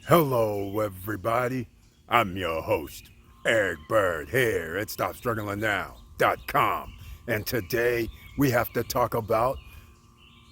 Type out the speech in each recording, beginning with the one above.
Hello, everybody. I'm your host, Eric Bird, here at StopStrugglingNow.com. And today we have to talk about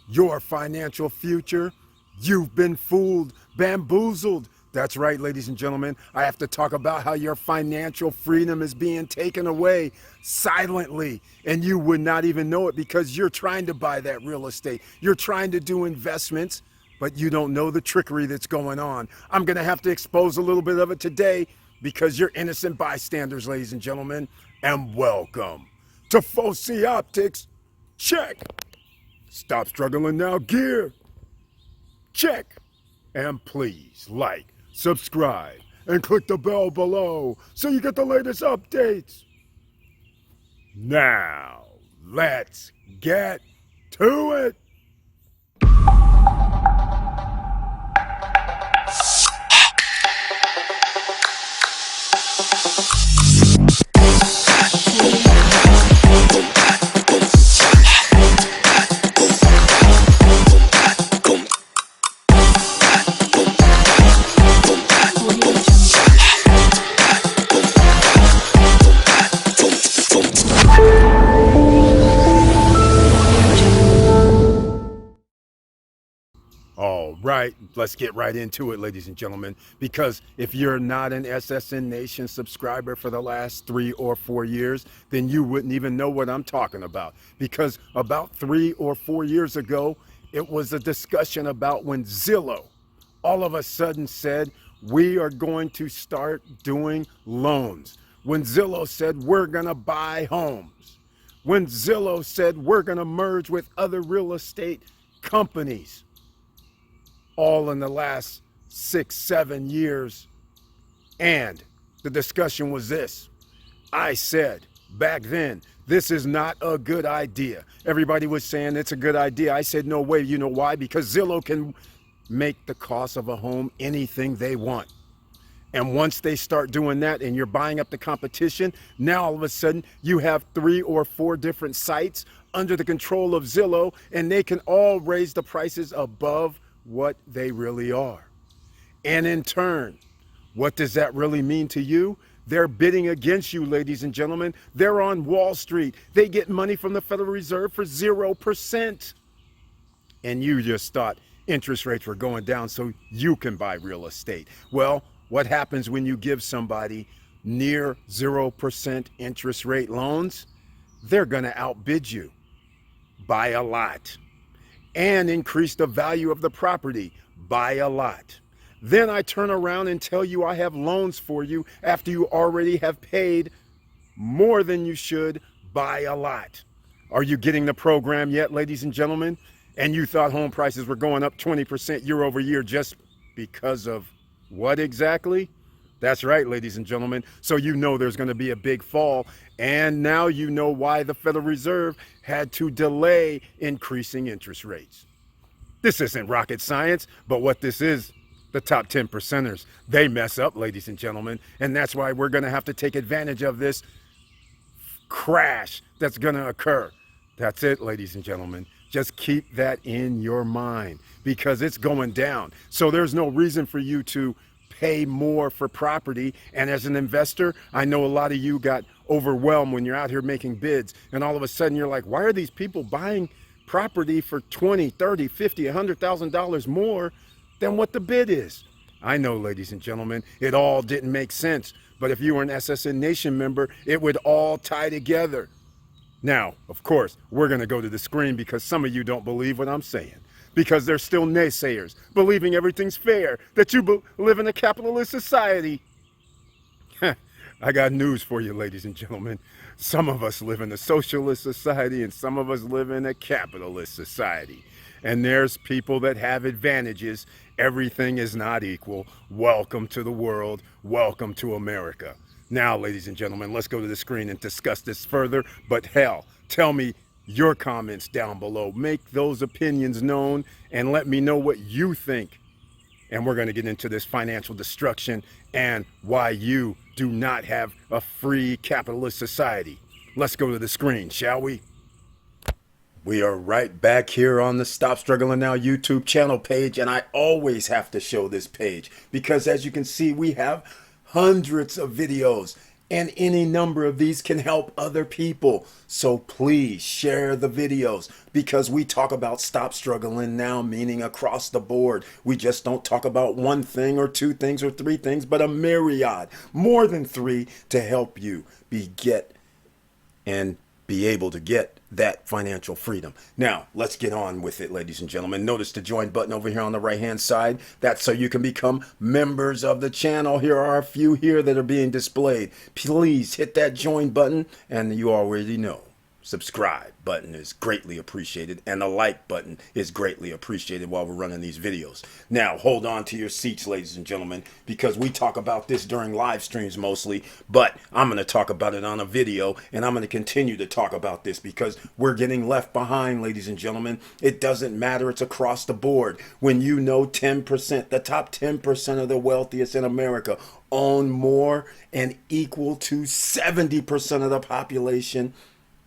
your financial future. You've been fooled, bamboozled. That's right, ladies and gentlemen. I have to talk about how your financial freedom is being taken away silently, and you would not even know it because you're trying to buy that real estate. You're trying to do investments, but you don't know the trickery that's going on. I'm going to have to expose a little bit of it today because you're innocent bystanders, ladies and gentlemen. And welcome to Foci Optics. Check. Stop struggling now gear. Check. And please like, subscribe, and click the bell below so you get the latest updates. Now, let's get to it. All right, let's get right into it, ladies and gentlemen, because if you're not an SSN Nation subscriber for the last 3 or 4 years, then you wouldn't even know what I'm talking about. Because about 3 or 4 years ago, it was a discussion about when Zillow all of a sudden said, we are going to start doing loans. When Zillow said, we're going to buy homes. When Zillow said, we're going to merge with other real estate companies. All in the last 6, 7 years. And the discussion was this. I said back then, this is not a good idea. Everybody was saying it's a good idea. I said, no way. You know why? Because Zillow can make the cost of a home anything they want. And once they start doing that and you're buying up the competition, now all of a sudden you have 3 or 4 different sites under the control of Zillow, and they can all raise the prices above what they really are. And in turn, what does that really mean to you? They're bidding against you, ladies and gentlemen. They're on Wall Street. They get money from the Federal Reserve for 0%. And you just thought interest rates were going down so you can buy real estate. Well, what happens when you give somebody near 0% interest rate loans? They're going to outbid you by a lot. And increase the value of the property by a lot. Then I turn around and tell you I have loans for you after you already have paid more than you should by a lot. Are you getting the program yet, ladies and gentlemen? And you thought home prices were going up 20% year over year just because of what exactly? That's right, ladies and gentlemen. So you know there's going to be a big fall. And now you know why the Federal Reserve had to delay increasing interest rates. This isn't rocket science, but what this is, the top 10 percenters, they mess up, ladies and gentlemen. And that's why we're going to have to take advantage of this crash that's going to occur. That's it, ladies and gentlemen. Just keep that in your mind because it's going down. So there's no reason for you to pay more for property. And as an investor, I know a lot of you got overwhelmed when you're out here making bids, and all of a sudden you're like, why are these people buying property for $20, $30, $50, $100,000 more than what the bid is? I know, ladies and gentlemen, it all didn't make sense, but if you were an SSN Nation member, it would all tie together. Now, of course, we're going to go to the screen because some of you don't believe what I'm saying. Because there's still naysayers believing everything's fair, that you live in a capitalist society. I got news for you, ladies and gentlemen. Some of us live in a socialist society and some of us live in a capitalist society. And there's people that have advantages. Everything is not equal. Welcome to the world. Welcome to America. Now, ladies and gentlemen, let's go to the screen and discuss this further. But hell, tell me your comments down below. Make those opinions known and let me know what you think. And we're going to get into this financial destruction and why you do not have a free capitalist society. Let's go to the screen, shall we? We are right back here on the Stop Struggling Now YouTube channel page, and I always have to show this page because as you can see, we have hundreds of videos and any number of these can help other people. So please share the videos because we talk about stop struggling now, meaning across the board. We just don't talk about one thing or two things or three things, but a myriad, more than three, to help you be able to get that financial freedom. Now, let's get on with it, ladies and gentlemen. Notice the join button over here on the right-hand side. That's so you can become members of the channel. Here are a few here that are being displayed. Please hit that join button, and you already know. Subscribe button is greatly appreciated, and the like button is greatly appreciated while we're running these videos. Now, hold on to your seats, ladies and gentlemen, because we talk about this during live streams mostly, but I'm going to talk about it on a video, and I'm going to continue to talk about this because we're getting left behind, ladies and gentlemen. It doesn't matter. It's across the board. When you know 10%, the top 10% of the wealthiest in America own more and equal to 70% of the population,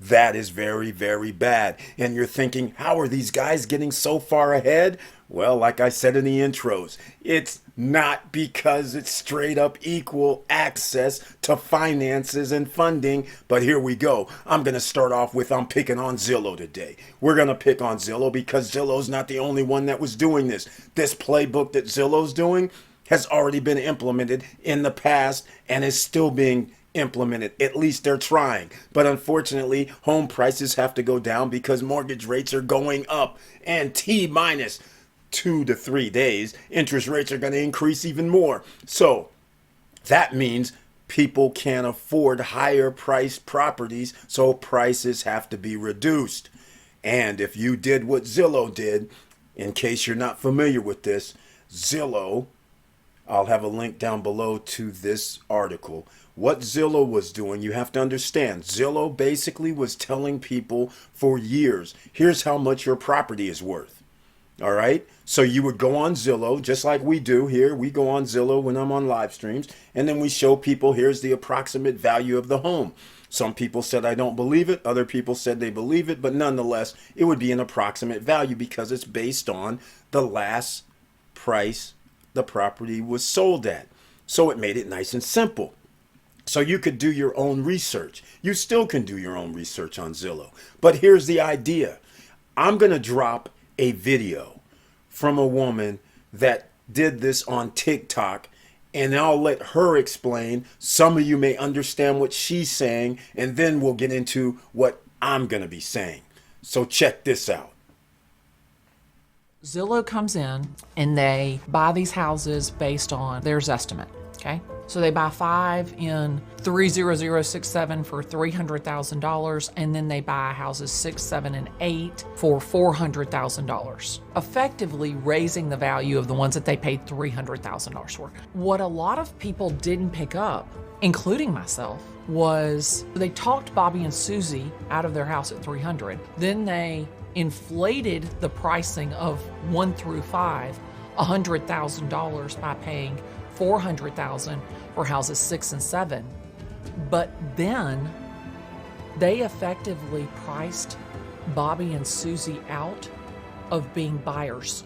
that is very, very bad. And you're thinking, how are these guys getting so far ahead? Well, like I said in the intros, it's not because it's straight up equal access to finances and funding. But here we go. I'm going to start off with I'm picking on Zillow today. We're going to pick on Zillow because Zillow's not the only one that was doing this. This playbook that Zillow's doing has already been implemented in the past and is still being implemented. At least they're trying. But unfortunately, home prices have to go down because mortgage rates are going up. And T minus 2 to 3 days, interest rates are going to increase even more. So that means people can't afford higher priced properties. So prices have to be reduced. And if you did what Zillow did, in case you're not familiar with this, Zillow, I'll have a link down below to this article. What Zillow was doing, you have to understand, Zillow basically was telling people for years, here's how much your property is worth. All right. So you would go on Zillow, just like we do here. We go on Zillow when I'm on live streams, and then we show people here's the approximate value of the home. Some people said, I don't believe it. Other people said they believe it. But nonetheless, it would be an approximate value because it's based on the last price the property was sold at. So it made it nice and simple. So you could do your own research. You still can do your own research on Zillow. But here's the idea. I'm going to drop a video from a woman that did this on TikTok, and I'll let her explain. Some of you may understand what she's saying, and then we'll get into what I'm going to be saying. So check this out. Zillow comes in and they buy these houses based on their estimate, okay? So they buy 5 in 30067 for $300,000, and then they buy houses 6, 7, and 8 for $400,000, effectively raising the value of the ones that they paid $300,000 for. What a lot of people didn't pick up, including myself, was they talked Bobby and Susie out of their house at 300. Then they inflated the pricing of 1 through 5 $100,000 by paying $400,000 for houses 6 and 7. But then they effectively priced Bobby and Susie out of being buyers.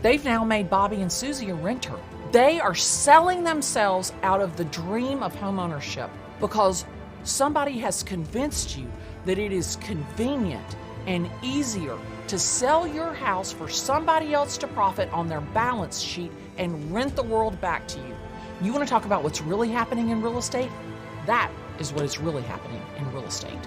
They've now made Bobby and Susie a renter. They are selling themselves out of the dream of homeownership because somebody has convinced you that it is convenient and easier to sell your house for somebody else to profit on their balance sheet and rent the world back to you. You want to talk about what's really happening in real estate? That is what is really happening in real estate.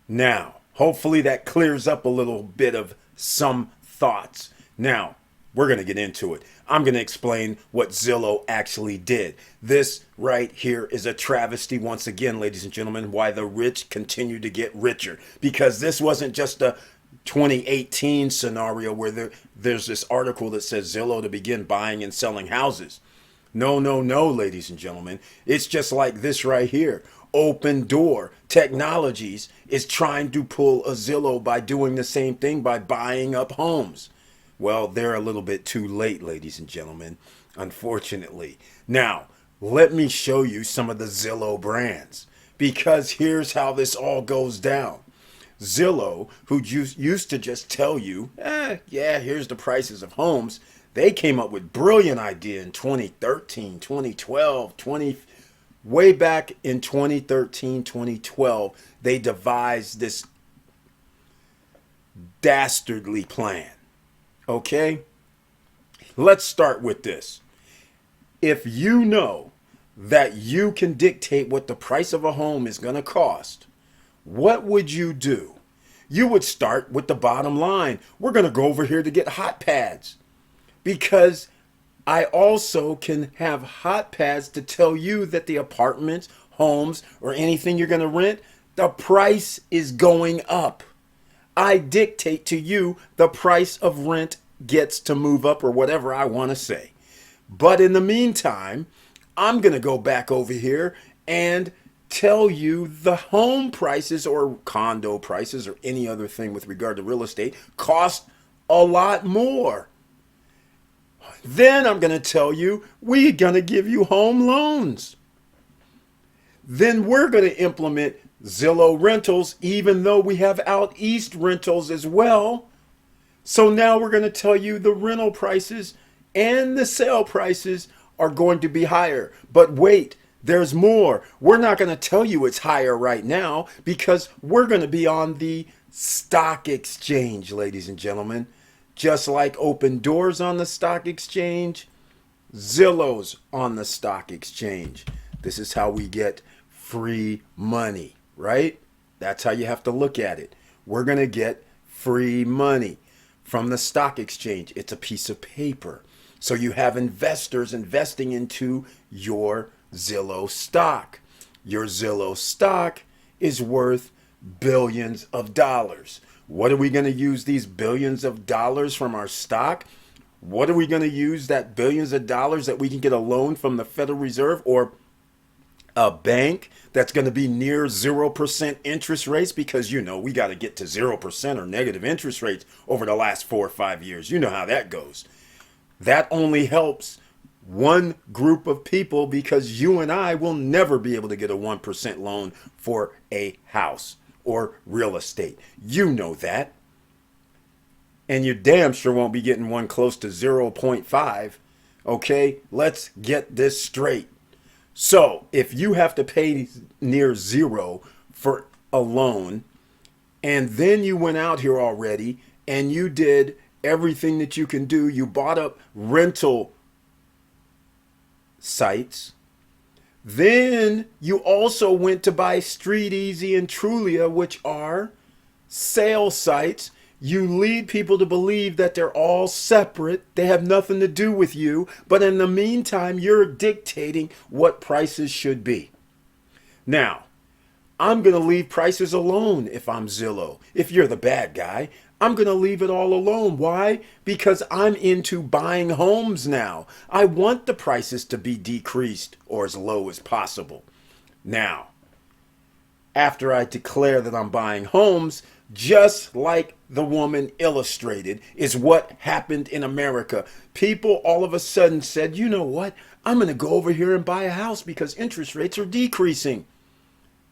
Now, hopefully that clears up a little bit of some thoughts. Now, we're going to get into it. I'm going to explain what Zillow actually did. This right here is a travesty once again, ladies and gentlemen, why the rich continue to get richer. Because this wasn't just a 2018 scenario where there's this article that says Zillow to begin buying and selling houses. No, ladies and gentlemen. It's just like this right here. Open Door Technologies is trying to pull a Zillow by doing the same thing by buying up homes. Well, they're a little bit too late, ladies and gentlemen, unfortunately. Now, let me show you some of the Zillow brands. Because here's how this all goes down. Zillow, who used to just tell you, yeah, here's the prices of homes, they came up with brilliant idea in 2013, 2012, way back in 2013, 2012, they devised this dastardly plan. Okay? Let's start with this. If you know that you can dictate what the price of a home is going to cost, what would you do? You would start with the bottom line. We're going to go over here to get hot pads because I also can have hot pads to tell you that the apartments, homes, or anything you're going to rent, the price is going up. I dictate to you the price of rent gets to move up or whatever I want to say. But in the meantime, I'm going to go back over here and tell you the home prices or condo prices or any other thing with regard to real estate cost a lot more. Then I'm going to tell you we're going to give you home loans. Then we're going to implement Zillow rentals, even though we have out east rentals as well. So now we're going to tell you the rental prices and the sale prices are going to be higher. But wait, there's more. We're not going to tell you it's higher right now because we're going to be on the stock exchange, ladies and gentlemen. Just like Open Doors on the stock exchange, Zillow's on the stock exchange. This is how we get free money, right? That's how you have to look at it. We're going to get free money from the stock exchange. It's a piece of paper. So you have investors investing into your Zillow stock. Your Zillow stock is worth billions of dollars. What are we going to use these billions of dollars from our stock? What are we going to use that billions of dollars that we can get a loan from the Federal Reserve or a bank that's going to be near 0% interest rates? Because, we got to get to 0% or negative interest rates over the last 4 or 5 years. You know how that goes. That only helps one group of people because you and I will never be able to get a 1% loan for a house or real estate. You know that. And you damn sure won't be getting one close to 0.5. Okay, let's get this straight. So if you have to pay near zero for a loan, and then you went out here already and you did everything that you can do, you bought up rental sites, then you also went to buy Street Easy and Trulia, which are sale sites. You lead people to believe that they're all separate. They have nothing to do with you. But in the meantime, you're dictating what prices should be. Now, I'm going to leave prices alone if I'm Zillow. If you're the bad guy, I'm going to leave it all alone. Why? Because I'm into buying homes now. I want the prices to be decreased or as low as possible. Now, after I declare that I'm buying homes, just like the woman illustrated, is what happened in America. People all of a sudden said, you know what? I'm going to go over here and buy a house because interest rates are decreasing.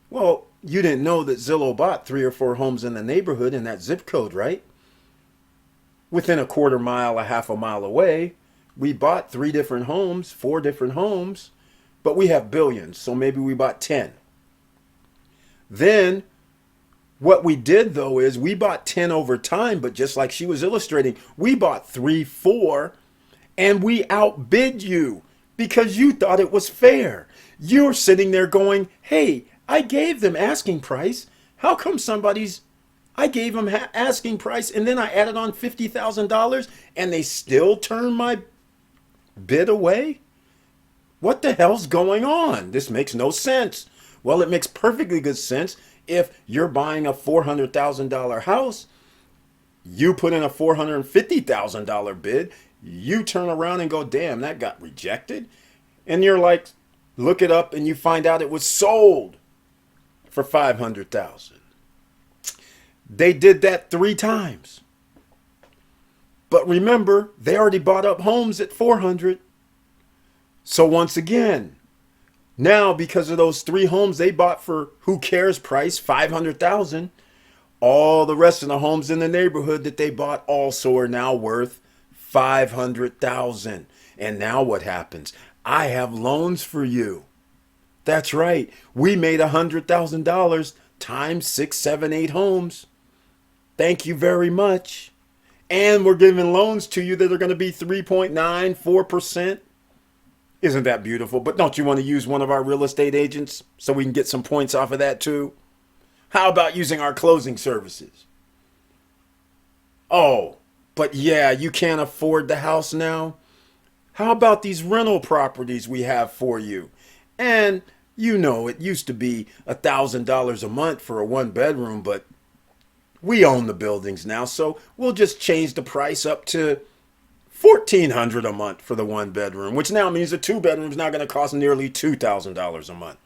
Well, you didn't know that Zillow bought 3 or 4 homes in the neighborhood in that zip code, right? Within a quarter mile, a half a mile away, we bought 3 different homes, 4 different homes, but we have billions, so maybe we bought 10. Then what we did though is we bought 10 over time, but just like she was illustrating, we bought 3, 4, and we outbid you because you thought it was fair. You're sitting there going, hey, I gave them asking price. How come I gave them asking price and then I added on $50,000 and they still turn my bid away? What the hell's going on? This makes no sense. Well, it makes perfectly good sense if you're buying a $400,000 house. You put in a $450,000 bid. You turn around and go, damn, that got rejected. And you're like, look it up and you find out it was sold for $500,000. They did that 3 times. But remember, they already bought up homes at $400,000. So once again, Now, because of those 3 homes they bought for who cares price, 500,000, all the rest of the homes in the neighborhood that they bought also are now worth 500,000. And now what happens? I have loans for you. That's right. We made $100,000 times 6, 7, 8 homes. Thank you very much. And we're giving loans to you that are going to be 3.9, 4%. Isn't that beautiful? But don't you want to use one of our real estate agents so we can get some points off of that too? How about using our closing services? Oh, but yeah, you can't afford the house now? How about these rental properties we have for you? And you know, it used to be $1,000 a month for a 1 bedroom, but we own the buildings now, so we'll just change the price up to $1,400 a month for the 1 bedroom, which now means the 2 bedroom is now going to cost nearly $2,000 a month.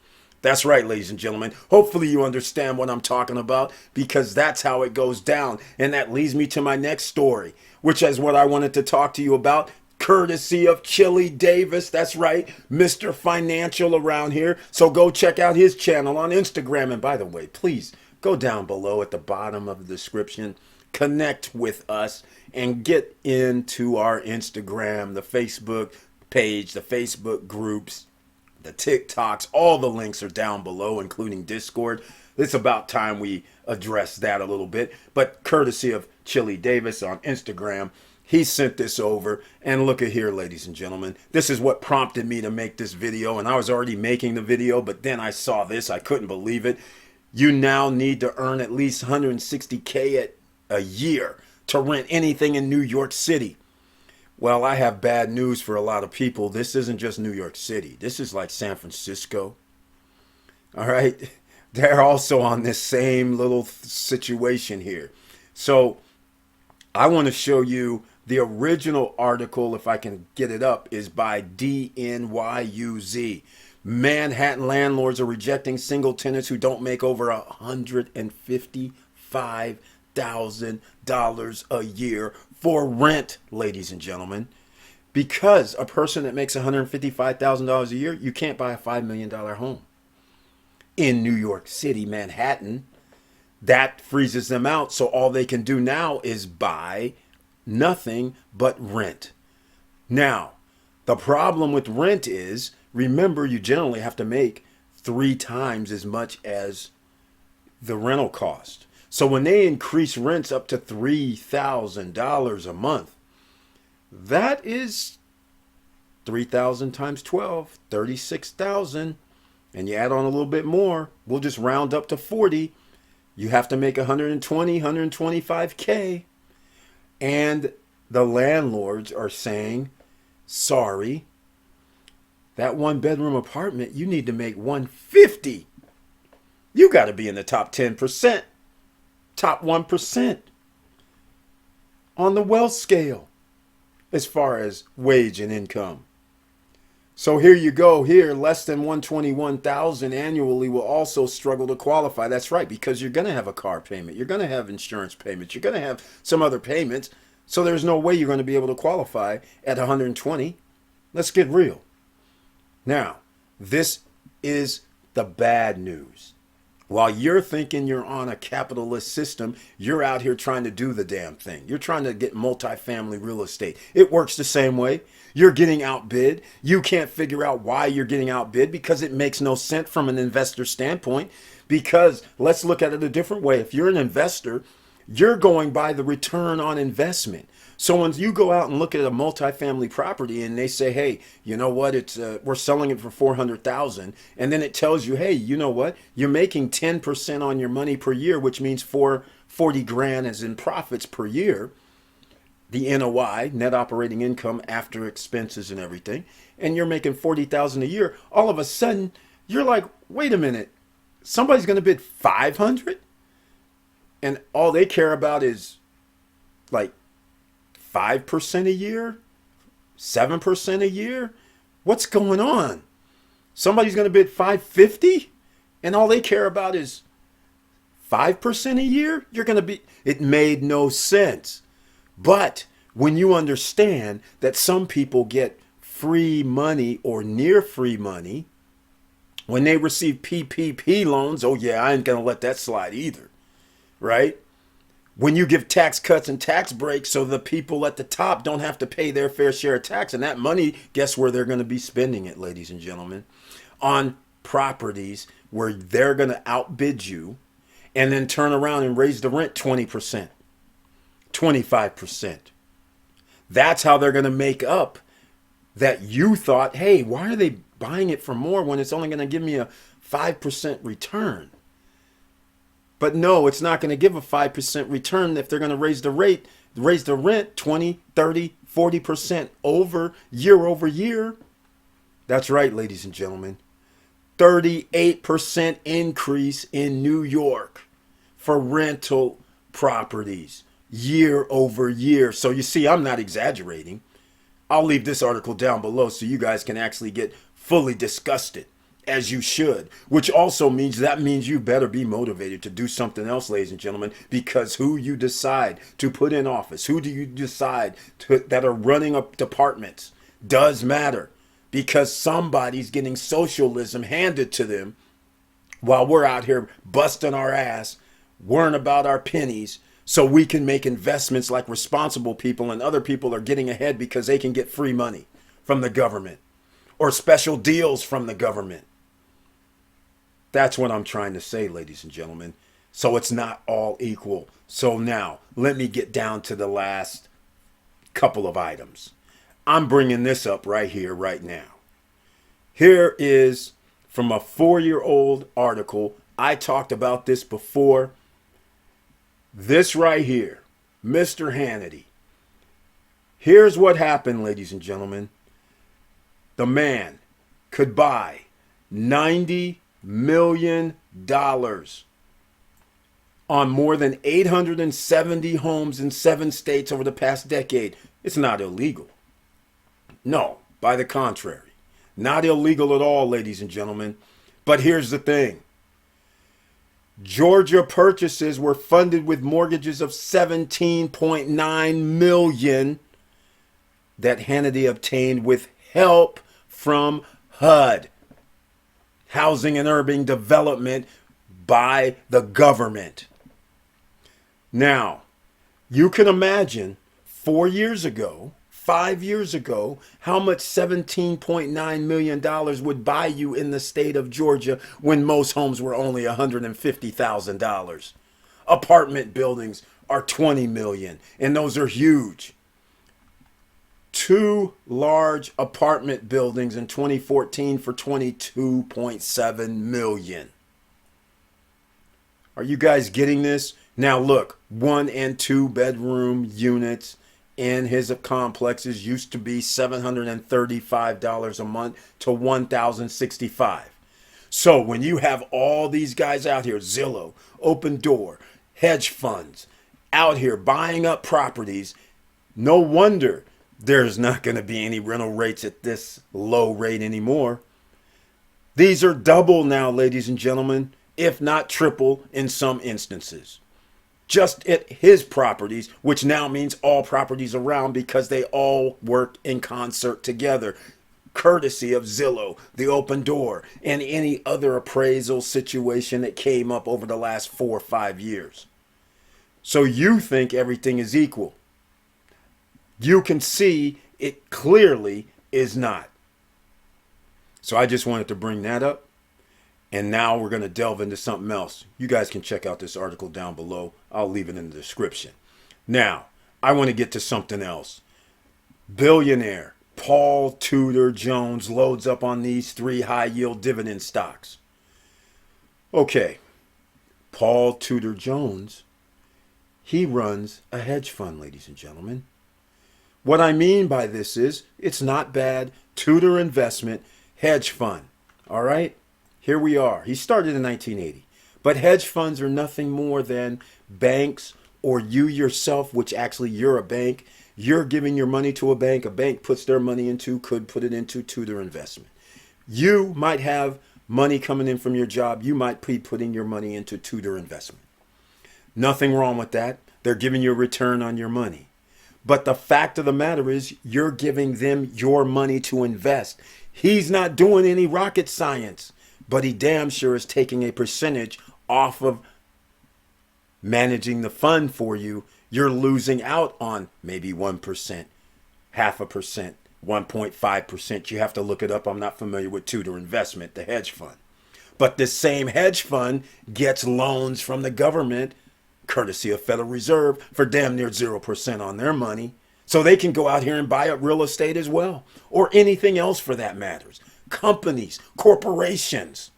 That's right, ladies and gentlemen. Hopefully you understand what I'm talking about, because that's how it goes down. And that leads me to my next story, which is what I wanted to talk to you about, courtesy of Chili Davis. That's right, Mr. Financial around here. So go check out his channel on Instagram. And by the way, please go down below at the bottom of the description, connect with us, and get into our Instagram, the Facebook page, the Facebook groups, the TikToks. All the links are down below, including Discord. It's about time we address that a little bit. But courtesy of Chili Davis on Instagram, he sent this over. And look at here, ladies and gentlemen. This is what prompted me to make this video. And I was already making the video, but then I saw this. I couldn't believe it. You now need to earn at least 160K a year to rent anything in New York City. Well, I have bad news for a lot of people. This isn't just New York City. This is like San Francisco. All right. They're also on this same little situation here. So I want to show you the original article, if I can get it up, is by DNYUZ. Manhattan landlords are rejecting single tenants who don't make over $155,000 a year for rent, ladies and gentlemen. Because a person that makes $155,000 a year, you can't buy a $5 million home. In New York City, Manhattan, that freezes them out. So all they can do now is buy nothing but rent. Now, the problem with rent is, remember, you generally have to make 3 times as much as the rental cost. So when they increase rents up to $3,000 a month, that is 3,000 times 12, 36,000. And you add on a little bit more, we'll just round up to 40. You have to make 120, 125K. And the landlords are saying, sorry, that 1 bedroom apartment, you need to make 150. You got to be in the top 10%, top 1% on the wealth scale as far as wage and income. So here you go. Here, less than 121,000 annually will also struggle to qualify. That's right, because you're going to have a car payment. You're going to have insurance payments. You're going to have some other payments. So there's no way you're going to be able to qualify at 120. Let's get real. Now, this is the bad news. While you're thinking you're on a capitalist system, you're out here trying to do the damn thing. You're trying to get multifamily real estate. It works the same way. You're getting outbid. You can't figure out why you're getting outbid, because it makes no sense from an investor standpoint. Because let's look at it a different way. If you're an investor, you're going by the return on investment. So when you go out and look at a multifamily property and they say, hey, you know what, it's we're selling it for 400,000, and then it tells you, hey, you know what, you're making 10% on your money per year, which means 40 grand as in profits per year, the NOI, net operating income after expenses and everything, and you're making 40,000 a year. All of a sudden, you're like, wait a minute, somebody's going to bid 500, and all they care about is like 5% a year, 7% a year. What's going on? Somebody's going to bid 550 and all they care about is 5% a year? You're going to be, it made no sense. But when you understand that some people get free money or near free money, When they receive PPP loans, oh yeah, I ain't gonna let that slide either, right? When you give tax cuts and tax breaks so the people at the top don't have to pay their fair share of tax, and that money, guess where they're going to be spending it, ladies and gentlemen? On properties where they're going to outbid you and then turn around and raise the rent 20%, 25%. That's how they're going to make up that you thought, hey, why are they buying it for more when it's only going to give me a 5% return? But no, it's not going to give a 5% return if they're going to raise the rent 20, 30, 40% over year. That's right, ladies and gentlemen. 38% increase in New York for rental properties year over year. So you see, I'm not exaggerating. I'll leave this article down below so you guys can actually get fully disgusted, as you should, which also means you better be motivated to do something else, ladies and gentlemen, because who you decide to put in office, who do you decide that are running up departments does matter, because somebody's getting socialism handed to them while we're out here busting our ass, worrying about our pennies so we can make investments like responsible people, and other people are getting ahead because they can get free money from the government or special deals from the government. That's what I'm trying to say, ladies and gentlemen. So it's not all equal. So now, let me get down to the last couple of items. I'm bringing this up right here, right now. Here is from a 4-year-old article. I talked about this before. This right here, Mr. Hannity. Here's what happened, ladies and gentlemen. The man could buy $90 million on more than 870 homes in 7 states over the past decade. It's not illegal. No, by the contrary. Not illegal at all, ladies and gentlemen. But here's the thing. Georgia purchases were funded with mortgages of $17.9 million that Hannity obtained with help from HUD, Housing and Urban Development, by the government. Now, you can imagine 4 years ago, 5 years ago, how much $17.9 million would buy you in the state of Georgia when most homes were only $150,000. Apartment buildings are $20 million, and those are huge. 2 large apartment buildings in 2014 for $22.7 million. Are you guys getting this? Now look, 1 and 2 bedroom units in his complexes used to be $735 a month to $1,065. So when you have all these guys out here, Zillow, Open Door, hedge funds, out here buying up properties, no wonder there's not going to be any rental rates at this low rate anymore. These are double now, ladies and gentlemen, if not triple in some instances. Just at his properties, which now means all properties around, because they all work in concert together, courtesy of Zillow, the Open Door, and any other appraisal situation that came up over the last 4 or 5 years. So you think everything is equal. You can see it clearly is not. So I just wanted to bring that up. And now we're going to delve into something else. You guys can check out this article down below. I'll leave it in the description. Now, I want to get to something else. Billionaire Paul Tudor Jones loads up on these 3 high-yield dividend stocks. Okay, Paul Tudor Jones, he runs a hedge fund, ladies and gentlemen. What I mean by this is, it's not bad. Tudor Investment Hedge Fund. All right? Here we are. He started in 1980. But hedge funds are nothing more than banks, or you yourself, which actually you're a bank. You're giving your money to a bank puts their money into, could put it into Tudor Investment. You might have money coming in from your job. You might be putting your money into Tudor Investment. Nothing wrong with that. They're giving you a return on your money. But the fact of the matter is, you're giving them your money to invest. He's not doing any rocket science. but he damn sure is taking a percentage off of managing the fund for you. You're losing out on maybe 1%, half a percent, 1.5%. You have to look it up. I'm not familiar with Tudor Investment, the hedge fund. But this same hedge fund gets loans from the government, courtesy of Federal Reserve, for damn near 0% on their money. So they can go out here and buy up real estate as well, or anything else for that matters. Companies, corporations.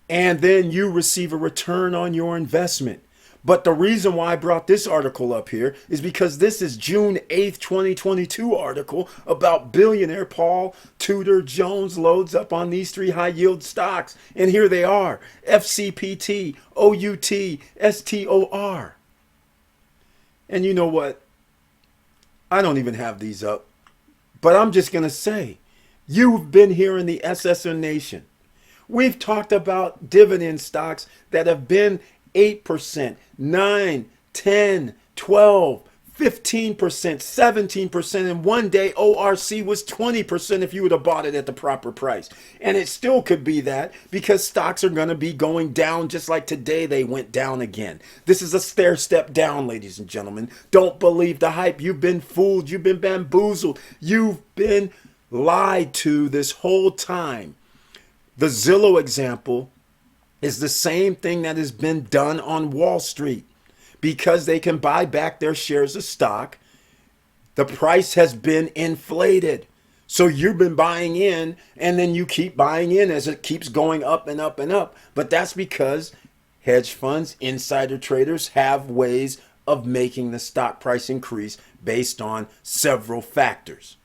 And then you receive a return on your investment. But the reason why I brought this article up here is because this is June 8th, 2022 article about billionaire Paul Tudor Jones loads up on these 3 high yield stocks. And here they are: FCPT, OUT, STOR. And you know what? I don't even have these up, but I'm just going to say, you've been here in the SSN Nation. We've talked about dividend stocks that have been 8%, 9, 10, 12, 15%, 17%, and one day ORC was 20% if you would have bought it at the proper price. And it still could be that, because stocks are going to be going down just like today they went down again. This is a stair step down, ladies and gentlemen. Don't believe the hype. You've been fooled. You've been bamboozled. You've been lied to this whole time. The Zillow example is the same thing that has been done on Wall Street. Because they can buy back their shares of stock, the price has been inflated. So you've been buying in, and then you keep buying in as it keeps going up and up and up. But that's because hedge funds, insider traders have ways of making the stock price increase based on several factors.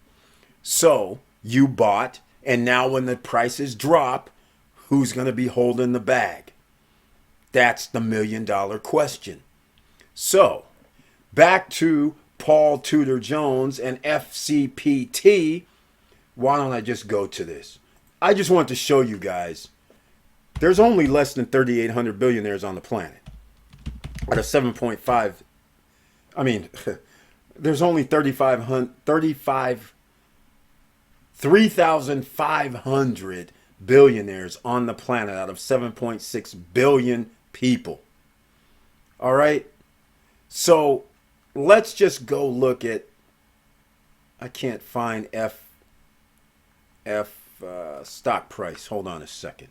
So you bought, and now when the prices drop, who's going to be holding the bag? That's the $1 million question. So, back to Paul Tudor Jones and FCPT. Why don't I just go to this? I just want to show you guys, there's only less than 3,800 billionaires on the planet. Out of 7.5, there's only 3,500 billionaires on the planet out of 7.6 billion people. All right? So let's just go look at, I can't find stock price. Hold on a second.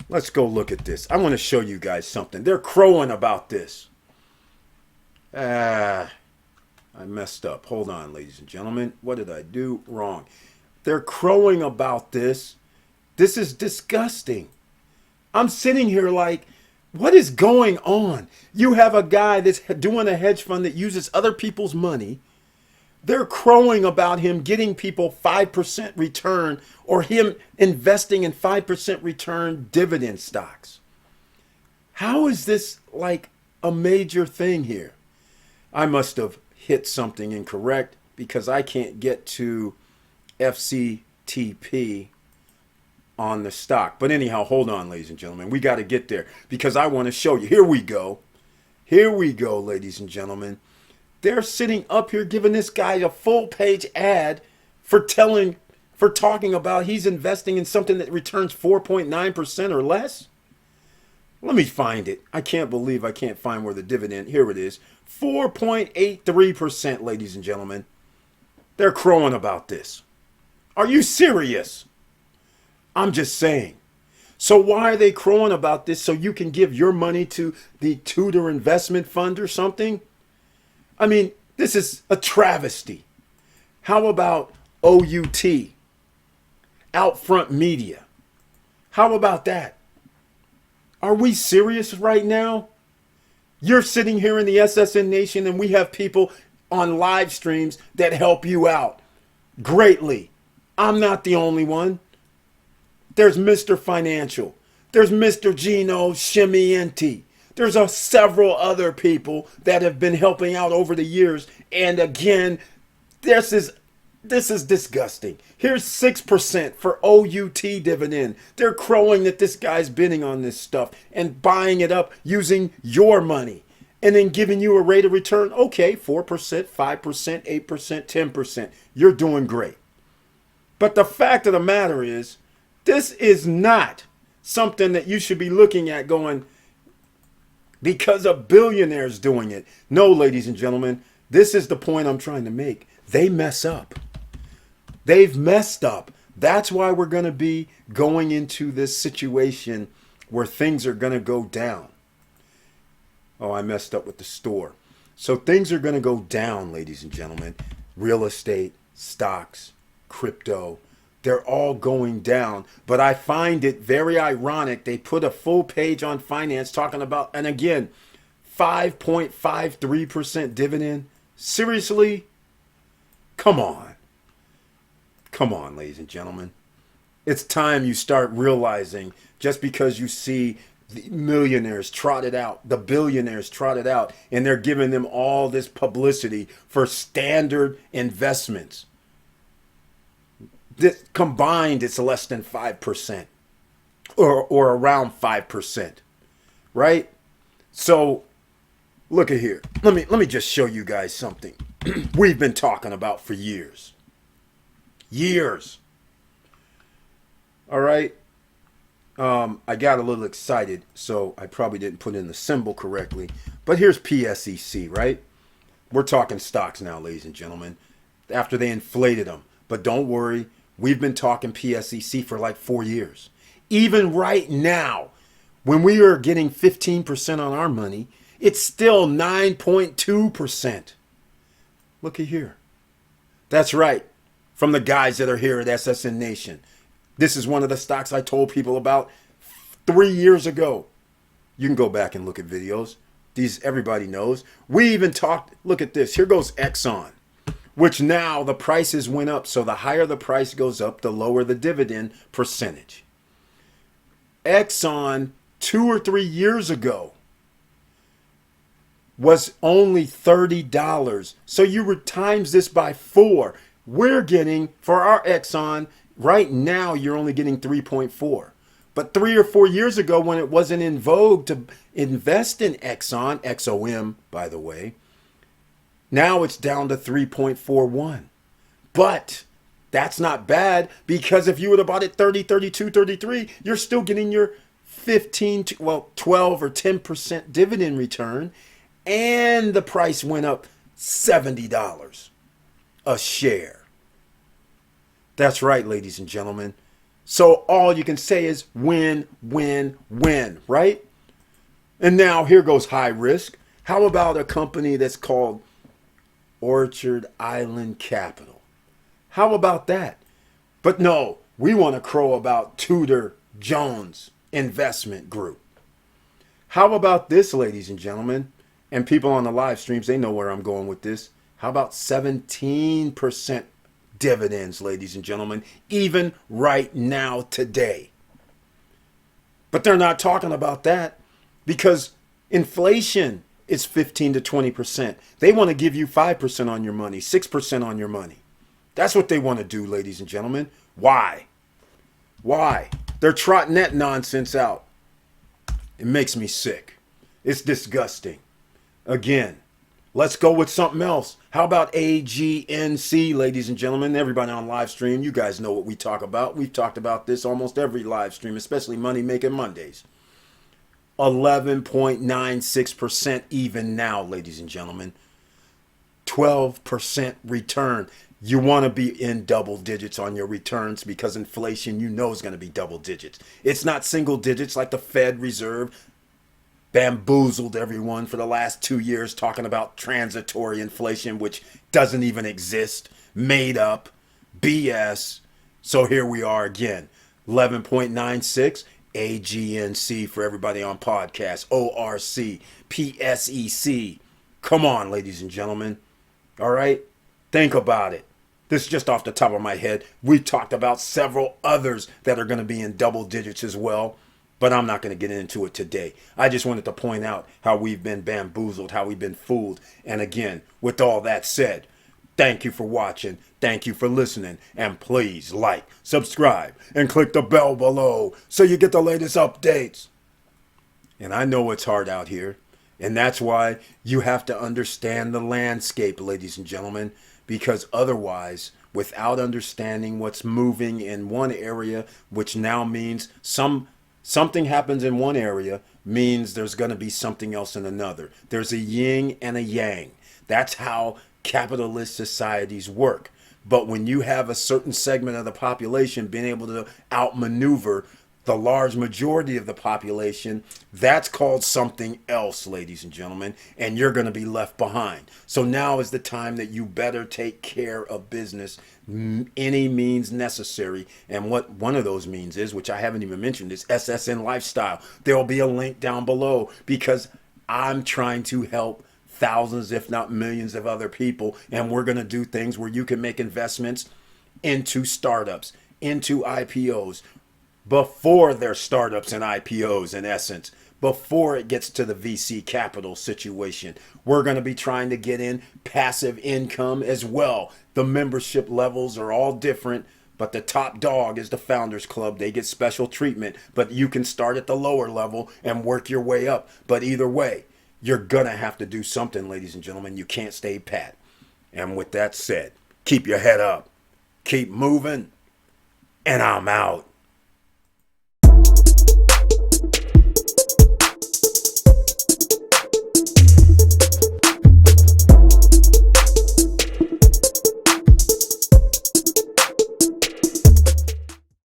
Let's go look at this. I want to show you guys something. They're crowing about this. I messed up. Hold on, ladies and gentlemen. What did I do wrong? They're crowing about this. This is disgusting. I'm sitting here like, what is going on? You have a guy that's doing a hedge fund that uses other people's money. They're crowing about him getting people 5% return, or him investing in 5% return dividend stocks. How is this like a major thing here? I must have hit something incorrect because I can't get to FCTP on the stock. But anyhow, hold on, ladies and gentlemen. We got to get there because I want to show you. Here we go. Here we go, ladies and gentlemen. They're sitting up here giving this guy a full page ad for talking about he's investing in something that returns 4.9% or less. Let me find it. I can't believe I can't find where the dividend. Here it is. 4.83%, ladies and gentlemen. They're crowing about this. Are you serious? I'm just saying. So why are they crowing about this? So you can give your money to the Tudor Investment Fund or something? I mean, this is a travesty. How about OUT? Outfront Media. How about that? Are we serious right now? You're sitting here in the SSN Nation and we have people on live streams that help you out greatly. I'm not the only one. There's Mr. Financial. There's Mr. Gino Scimienti. There's several other people that have been helping out over the years. And again, this is disgusting. Here's 6% for OUT dividend. They're crowing that this guy's bidding on this stuff and buying it up using your money and then giving you a rate of return. Okay, 4%, 5%, 8%, 10%. You're doing great. But the fact of the matter is, This is not something that you should be looking at going, because a billionaire's doing it. No, ladies and gentlemen, this is the point I'm trying to make. They mess up. They've messed up. That's why we're going to be going into this situation where things are going to go down. Oh, I messed up with the store. So things are going to go down, ladies and gentlemen. Real estate, stocks, crypto, they're all going down. But I find it very ironic. They put a full page on finance talking about, and again, 5.53% dividend. Seriously? Come on. Come on, ladies and gentlemen. It's time you start realizing, just because you see the millionaires trotted out, the billionaires trotted out, and they're giving them all this publicity for standard investments. This combined, it's less than 5% or around 5%, right? So look at here. Let me just show you guys something we've been talking about for years. Years. All right. I got a little excited, so I probably didn't put in the symbol correctly. But here's PSEC, right? We're talking stocks now, ladies and gentlemen, after they inflated them. But don't worry, we've been talking PSEC for like 4 years. Even right now, when we are getting 15% on our money, it's still 9.2%. Look at here. That's right. From the guys that are here at SSN Nation. This is one of the stocks I told people about 3 years ago. You can go back and look at videos. These everybody knows. We even talked, look at this. Here goes Exxon, which now the prices went up. So the higher the price goes up, the lower the dividend percentage. Exxon 2 or 3 years ago was only $30. So you would times this by 4. We're getting, for our Exxon, right now, you're only getting 3.4. But 3 or 4 years ago, when it wasn't in vogue to invest in Exxon, XOM, by the way, now it's down to 3.41. But that's not bad, because if you would have bought it 30, 32, 33, you're still getting your 12 or 10% dividend return. And the price went up $70 a share. That's right, ladies and gentlemen. So all you can say is win, win, win, right? And now here goes high risk. How about a company that's called Orchard Island Capital? How about that? But no, we want to crow about Tudor Jones Investment Group. How about this, ladies and gentlemen? And people on the live streams, they know where I'm going with this. How about 17% dividends, ladies and gentlemen, even right now today? But they're not talking about that, because inflation is 15 to 20%. They want to give you 5% on your money, 6% on your money. That's what they want to do, ladies and gentlemen. Why? Why? They're trotting that nonsense out. It makes me sick. It's disgusting. Again, let's go with something else. How about AGNC, ladies and gentlemen? Everybody on live stream, you guys know what we talk about. We've talked about this almost every live stream, especially Money Making Mondays. 11.96% even now, ladies and gentlemen. 12% return. You want to be in double digits on your returns, because inflation, you know, is going to be double digits. It's not single digits like the Fed Reserve bamboozled everyone for the last 2 years talking about transitory inflation, which doesn't even exist, made up, BS. So here we are again, 11.96, AGNC for everybody on podcast, ORC, PSEC. Come on, ladies and gentlemen. All right, think about it. This is just off the top of my head. We talked about several others that are going to be in double digits as well. But I'm not going to get into it today. I just wanted to point out how we've been bamboozled, how we've been fooled. And again, with all that said, thank you for watching. Thank you for listening. And please like, subscribe, and click the bell below so you get the latest updates. And I know it's hard out here. And that's why you have to understand the landscape, ladies and gentlemen, because otherwise, without understanding what's moving in one area, which now means something happens in one area, means there's going to be something else in another. There's a yin and a yang. That's how capitalist societies work. But when you have a certain segment of the population being able to outmaneuver the large majority of the population, that's called something else, ladies and gentlemen, and you're going to be left behind. So now is the time that you better take care of business, any means necessary. And what one of those means is, which I haven't even mentioned, is SSN Lifestyle. There will be a link down below because I'm trying to help thousands, if not millions of other people. And we're going to do things where you can make investments into startups, into IPOs, before they're startups and IPOs, in essence, before it gets to the VC capital situation. We're going to be trying to get in passive income as well. The membership levels are all different, but the top dog is the Founders Club. They get special treatment, but you can start at the lower level and work your way up. But either way, you're going to have to do something, ladies and gentlemen. You can't stay pat. And with that said, keep your head up, keep moving, and I'm out.